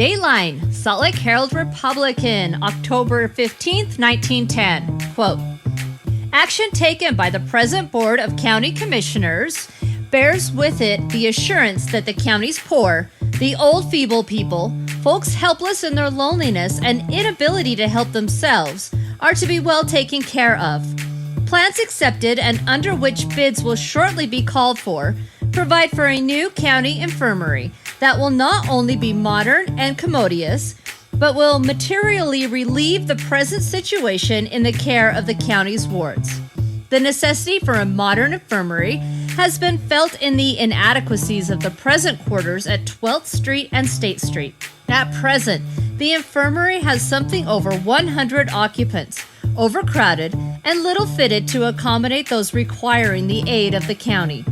Dateline, Salt Lake Herald-Republican, October 15th, 1910. Quote, action taken by the present Board of County Commissioners bears with it the assurance that the county's poor, the old feeble people, folks helpless in their loneliness and inability to help themselves, are to be well taken care of. Plans accepted and under which bids will shortly be called for provide for a new county infirmary that will not only be modern and commodious, but will materially relieve the present situation in the care of the county's wards. The necessity for a modern infirmary has been felt in the inadequacies of the present quarters at 12th Street and State Street. At present, the infirmary has something over 100 occupants, overcrowded, and little fitted to accommodate those requiring the aid of the county.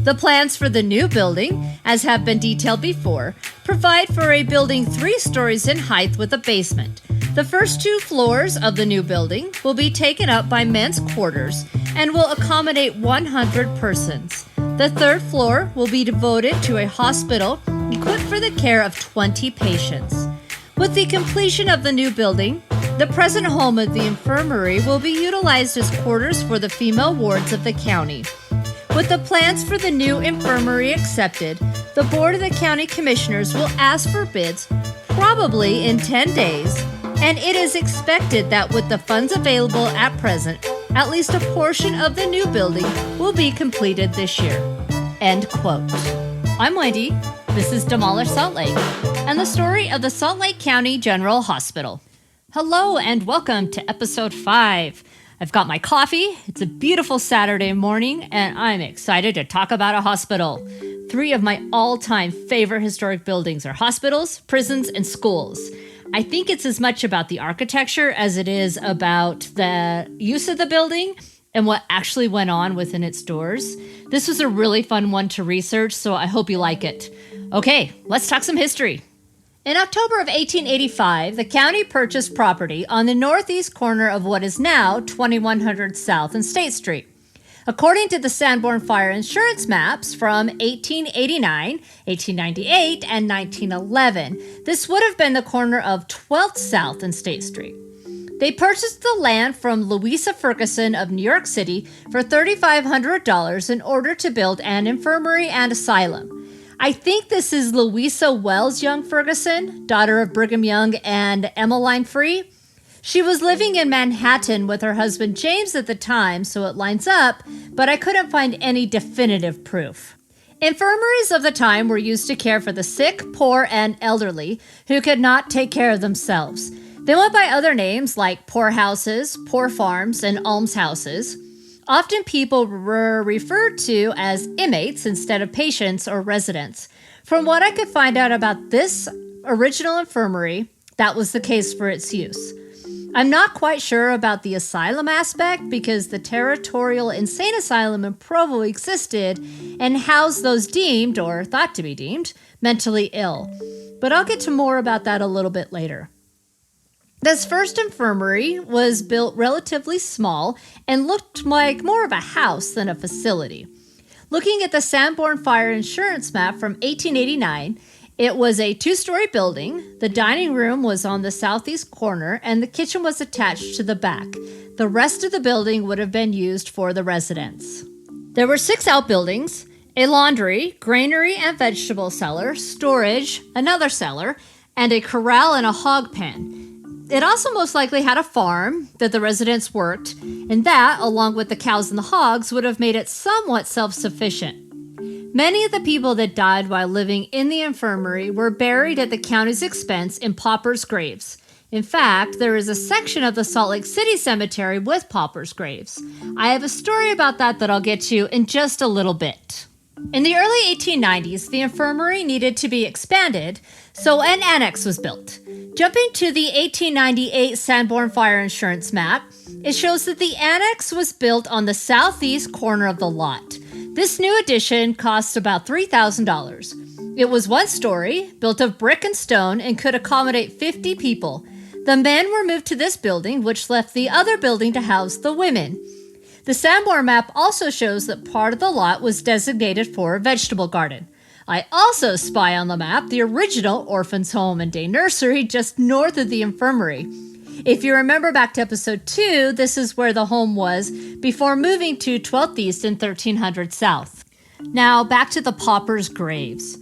The plans for the new building, as have been detailed before, provide for a building 3 stories in height with a basement. The first 2 floors of the new building will be taken up by men's quarters and will accommodate 100 persons. The 3rd floor will be devoted to a hospital equipped for the care of 20 patients. With the completion of the new building, the present home of the infirmary will be utilized as quarters for the female wards of the county. With the plans for the new infirmary accepted, the Board of the County Commissioners will ask for bids probably in 10 days, and it is expected that with the funds available at present, at least a portion of the new building will be completed this year. End quote. I'm Wendy. This is Demolish Salt Lake, and the story of the Salt Lake County General Hospital. Hello and welcome to episode 5. I've got my coffee. It's a beautiful Saturday morning, and I'm excited to talk about a hospital. 3 of my all-time favorite historic buildings are hospitals, prisons, and schools. I think it's as much about the architecture as it is about the use of the building and what actually went on within its doors. This was a really fun one to research, so I hope you like it. Okay, let's talk some history. In October of 1885, the county purchased property on the northeast corner of what is now 2100 South and State Street. According to the Sanborn Fire Insurance maps from 1889, 1898, and 1911, this would have been the corner of 12th South and State Street. They purchased the land from Louisa Ferguson of New York City for $3,500 in order to build an infirmary and asylum. I think this is Louisa Wells Young Ferguson, daughter of Brigham Young and Emmeline Free. She was living in Manhattan with her husband James at the time, so it lines up, but I couldn't find any definitive proof. Infirmaries of the time were used to care for the sick, poor, and elderly who could not take care of themselves. They went by other names like poorhouses, poor farms, and almshouses. Often people were referred to as inmates instead of patients or residents. From what I could find out about this original infirmary, that was the case for its use. I'm not quite sure about the asylum aspect because the Territorial Insane Asylum in Provo existed and housed those deemed, or thought to be deemed, mentally ill. But I'll get to more about that a little bit later. This first infirmary was built relatively small and looked like more of a house than a facility. Looking at the Sanborn Fire Insurance map from 1889, it was a 2-story building. The dining room was on the southeast corner and the kitchen was attached to the back. The rest of the building would have been used for the residents. There were 6 outbuildings, a laundry, granary and vegetable cellar, storage, another cellar, and a corral and a hog pen. It also most likely had a farm that the residents worked, and that, along with the cows and the hogs, would have made it somewhat self-sufficient. Many of the people that died while living in the infirmary were buried at the county's expense in paupers' graves. In fact, there is a section of the Salt Lake City Cemetery with paupers' graves. I have a story about that I'll get to in just a little bit. In the early 1890s, the infirmary needed to be expanded, so an annex was built. Jumping to the 1898 Sanborn Fire Insurance map, it shows that the annex was built on the southeast corner of the lot. This new addition cost about $3,000. It was 1 story, built of brick and stone, and could accommodate 50 people. The men were moved to this building, which left the other building to house the women. The Sanborn map also shows that part of the lot was designated for a vegetable garden. I also spy on the map the original Orphans Home and Day Nursery just north of the infirmary. If you remember back to episode 2, this is where the home was before moving to 12th East and 1300 South. Now, back to the paupers' graves.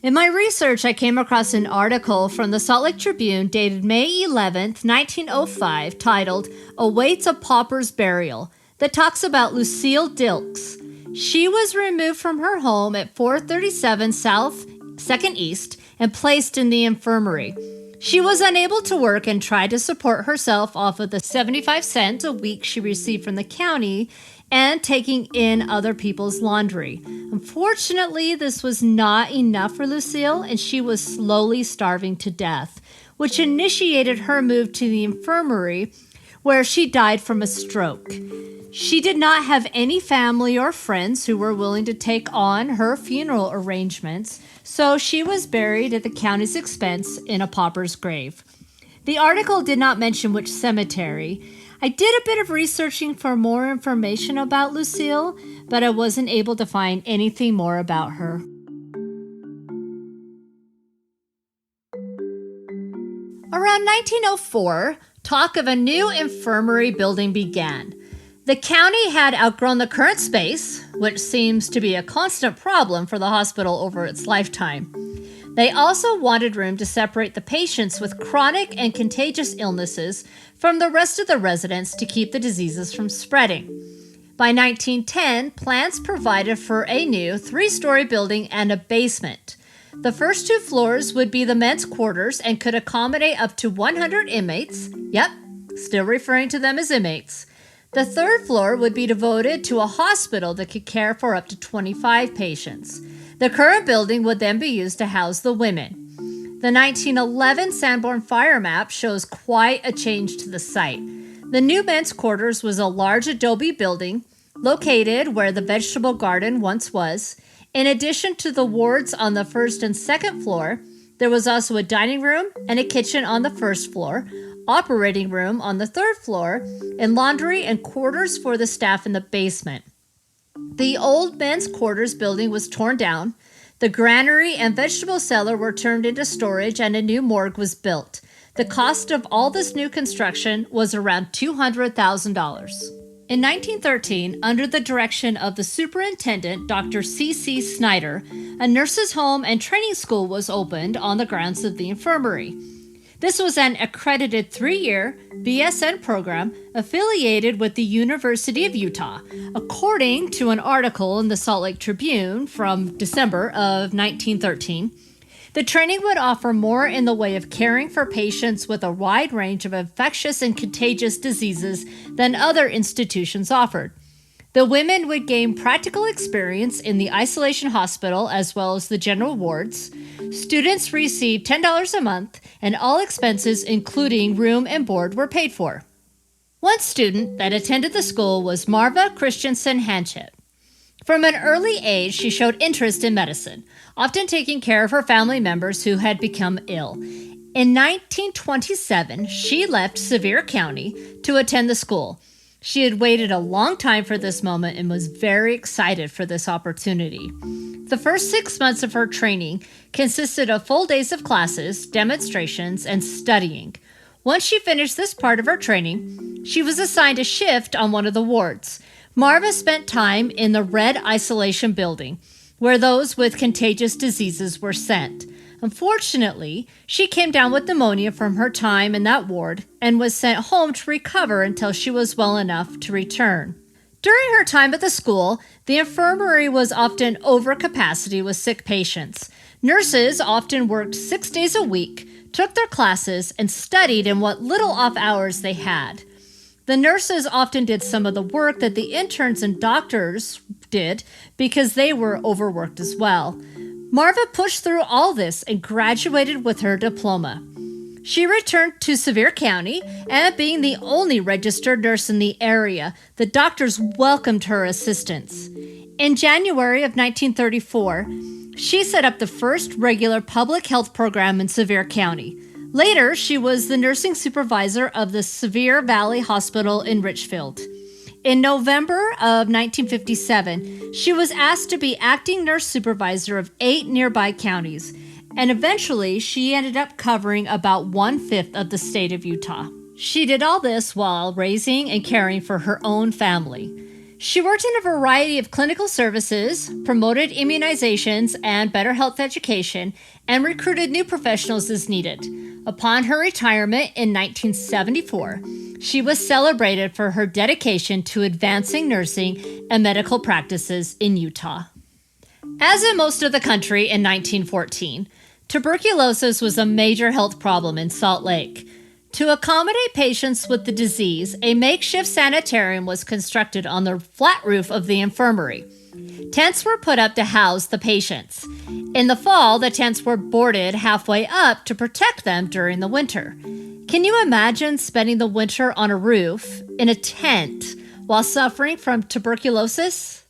In my research, I came across an article from the Salt Lake Tribune dated May 11th, 1905, titled Awaits a Pauper's Burial, that talks about Lucille Dilks. She was removed from her home at 437 South 2nd East and placed in the infirmary. She was unable to work and tried to support herself off of the 75 cents a week she received from the county and taking in other people's laundry. Unfortunately, this was not enough for Lucille, and she was slowly starving to death, which initiated her move to the infirmary, where she died from a stroke. She did not have any family or friends who were willing to take on her funeral arrangements, so she was buried at the county's expense in a pauper's grave. The article did not mention which cemetery. I did a bit of researching for more information about Lucille, but I wasn't able to find anything more about her. Around 1904, talk of a new infirmary building began. The county had outgrown the current space, which seems to be a constant problem for the hospital over its lifetime. They also wanted room to separate the patients with chronic and contagious illnesses from the rest of the residents to keep the diseases from spreading. By 1910, plans provided for a new 3-story building and a basement. The first 2 floors would be the men's quarters and could accommodate up to 100 inmates. Yep, still referring to them as inmates. The 3rd floor would be devoted to a hospital that could care for up to 25 patients. The current building would then be used to house the women. The 1911 Sanborn fire map shows quite a change to the site. The new men's quarters was a large adobe building located where the vegetable garden once was. In addition to the wards on the 1st and 2nd floor, there was also a dining room and a kitchen on the 1st floor, operating room on the 3rd floor, and laundry and quarters for the staff in the basement. The old men's quarters building was torn down. The granary and vegetable cellar were turned into storage and a new morgue was built. The cost of all this new construction was around $200,000. In 1913, under the direction of the superintendent, Dr. C.C. Snyder, a nurses' home and training school was opened on the grounds of the infirmary. This was an accredited 3-year BSN program affiliated with the University of Utah, according to an article in the Salt Lake Tribune from December of 1913. The training would offer more in the way of caring for patients with a wide range of infectious and contagious diseases than other institutions offered. The women would gain practical experience in the isolation hospital as well as the general wards. Students received $10 a month, and all expenses, including room and board, were paid for. One student that attended the school was Marva Christensen Hanchett. From an early age, she showed interest in medicine, often taking care of her family members who had become ill. In 1927, she left Sevier County to attend the school. She had waited a long time for this moment and was very excited for this opportunity. The first 6 months of her training consisted of full days of classes, demonstrations, and studying. Once she finished this part of her training, she was assigned a shift on one of the wards. Marva spent time in the Red Isolation Building, where those with contagious diseases were sent. Unfortunately, she came down with pneumonia from her time in that ward and was sent home to recover until she was well enough to return. During her time at the school, the infirmary was often over capacity with sick patients. Nurses often worked 6 days a week, took their classes, and studied in what little off hours they had. The nurses often did some of the work that the interns and doctors did because they were overworked as well. Marva pushed through all this and graduated with her diploma. She returned to Sevier County, and being the only registered nurse in the area, the doctors welcomed her assistance. In January of 1934, she set up the first regular public health program in Sevier County. Later, she was the nursing supervisor of the Sevier Valley Hospital in Richfield. In November of 1957, she was asked to be acting nurse supervisor of 8 nearby counties, and eventually she ended up covering about 1/5 of the state of Utah. She did all this while raising and caring for her own family. She worked in a variety of clinical services, promoted immunizations and better health education, and recruited new professionals as needed. Upon her retirement in 1974, she was celebrated for her dedication to advancing nursing and medical practices in Utah. As in most of the country in 1914, tuberculosis was a major health problem in Salt Lake. To accommodate patients with the disease, a makeshift sanitarium was constructed on the flat roof of the infirmary. Tents were put up to house the patients. In the fall, the tents were boarded halfway up to protect them during the winter. Can you imagine spending the winter on a roof in a tent while suffering from tuberculosis?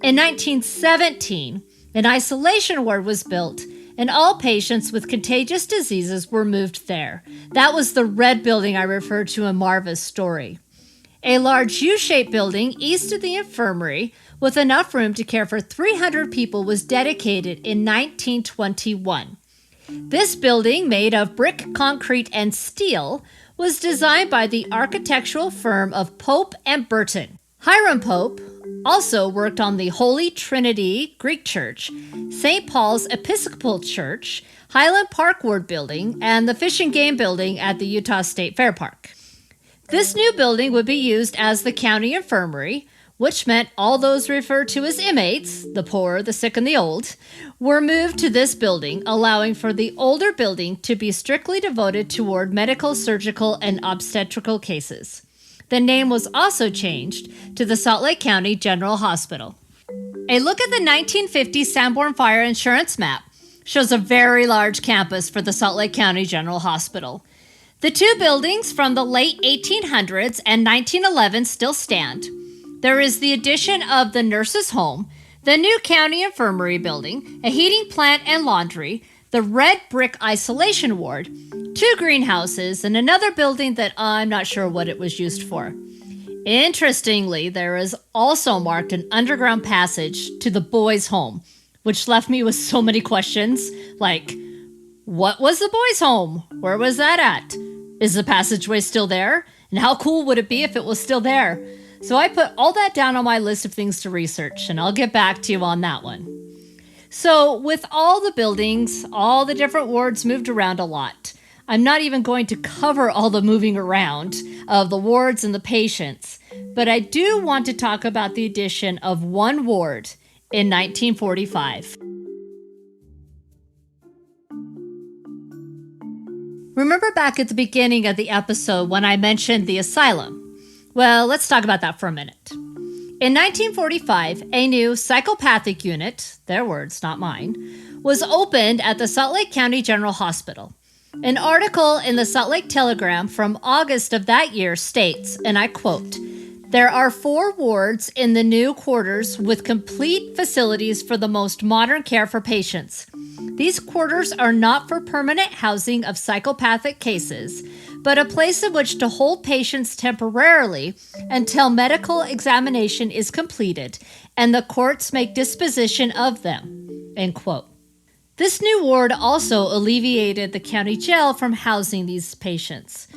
In 1917, an isolation ward was built, and all patients with contagious diseases were moved there. That was the red building I referred to in Marva's story. A large U-shaped building east of the infirmary with enough room to care for 300 people was dedicated in 1921. This building, made of brick, concrete, and steel, was designed by the architectural firm of Pope and Burton. Hiram Pope also worked on the Holy Trinity Greek Church, St. Paul's Episcopal Church, Highland Park Ward Building, and the Fish and Game Building at the Utah State Fair Park. This new building would be used as the county infirmary, which meant all those referred to as inmates, the poor, the sick, and the old, were moved to this building, allowing for the older building to be strictly devoted toward medical, surgical, and obstetrical cases. The name was also changed to the Salt Lake County General Hospital. A look at the 1950 Sanborn Fire Insurance map shows a very large campus for the Salt Lake County General Hospital. The two buildings from the late 1800s and 1911 still stand. There is the addition of the nurse's home, the new county infirmary building, a heating plant and laundry, the red brick isolation ward, 2 greenhouses, and another building that I'm not sure what it was used for. Interestingly, there is also marked an underground passage to the boys' home, which left me with so many questions, like, what was the boys' home? Where was that at? Is the passageway still there? And how cool would it be if it was still there? So I put all that down on my list of things to research, and I'll get back to you on that one. So with all the buildings, all the different wards moved around a lot. I'm not even going to cover all the moving around of the wards and the patients, but I do want to talk about the addition of one ward in 1945. Remember back at the beginning of the episode when I mentioned the asylum? Well, let's talk about that for a minute. In 1945, a new psychopathic unit, their words, not mine, was opened at the Salt Lake County General Hospital. An article in the Salt Lake Telegram from August of that year states, and I quote, "There are 4 wards in the new quarters with complete facilities for the most modern care for patients. These quarters are not for permanent housing of psychopathic cases, but a place in which to hold patients temporarily until medical examination is completed and the courts make disposition of them." End quote. This new ward also alleviated the county jail from housing these patients.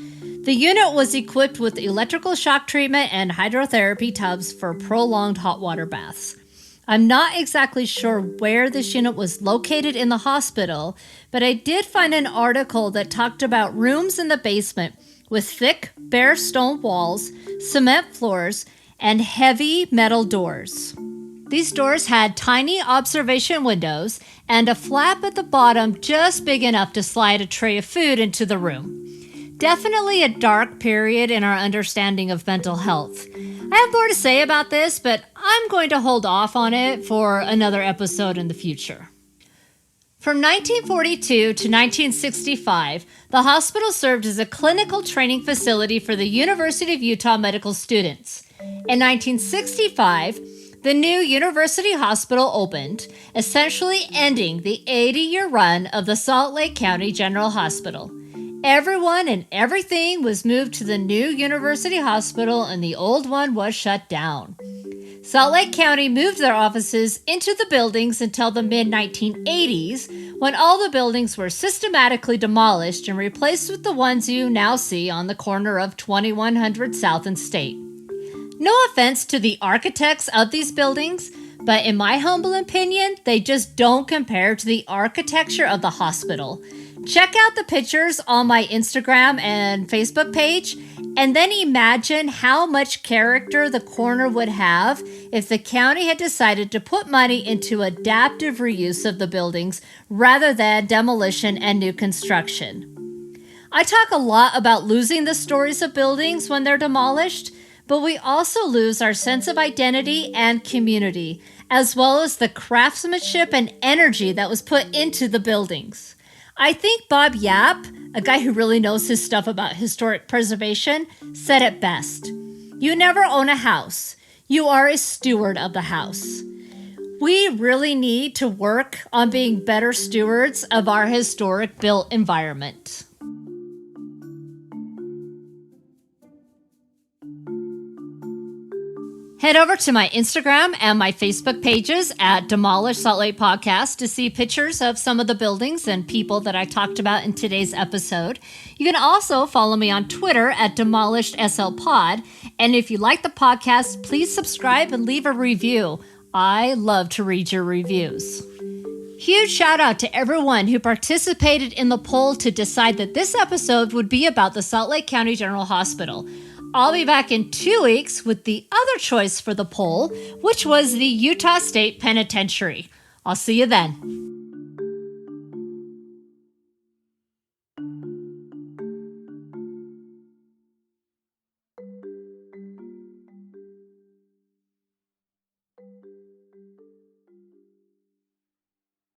The unit was equipped with electrical shock treatment and hydrotherapy tubs for prolonged hot water baths. I'm not exactly sure where this unit was located in the hospital, but I did find an article that talked about rooms in the basement with thick, bare stone walls, cement floors, and heavy metal doors. These doors had tiny observation windows and a flap at the bottom just big enough to slide a tray of food into the room. Definitely a dark period in our understanding of mental health. I have more to say about this, but I'm going to hold off on it for another episode in the future. From 1942 to 1965, the hospital served as a clinical training facility for the University of Utah medical students. In 1965, the new University Hospital opened, essentially ending the 80-year run of the Salt Lake County General Hospital. Everyone and everything was moved to the new University Hospital and the old one was shut down. Salt Lake County moved their offices into the buildings until the mid-1980s, when all the buildings were systematically demolished and replaced with the ones you now see on the corner of 2100 South and State. No offense to the architects of these buildings, but in my humble opinion, they just don't compare to the architecture of the hospital. Check out the pictures on my Instagram and Facebook page, and then imagine how much character the corner would have if the county had decided to put money into adaptive reuse of the buildings rather than demolition and new construction. I talk a lot about losing the stories of buildings when they're demolished, but we also lose our sense of identity and community, as well as the craftsmanship and energy that was put into the buildings. I think Bob Yap, a guy who really knows his stuff about historic preservation, said it best. You never own a house. You are a steward of the house. We really need to work on being better stewards of our historic built environment. Head over to my Instagram and my Facebook pages at Demolish Salt Lake Podcast to see pictures of some of the buildings and people that I talked about in today's episode. You can also follow me on Twitter at DemolishedSLPod. And if you like the podcast, please subscribe and leave a review. I love to read your reviews. Huge shout out to everyone who participated in the poll to decide that this episode would be about the Salt Lake County General Hospital. I'll be back in 2 weeks with the other choice for the poll, which was the Utah State Penitentiary. I'll see you then.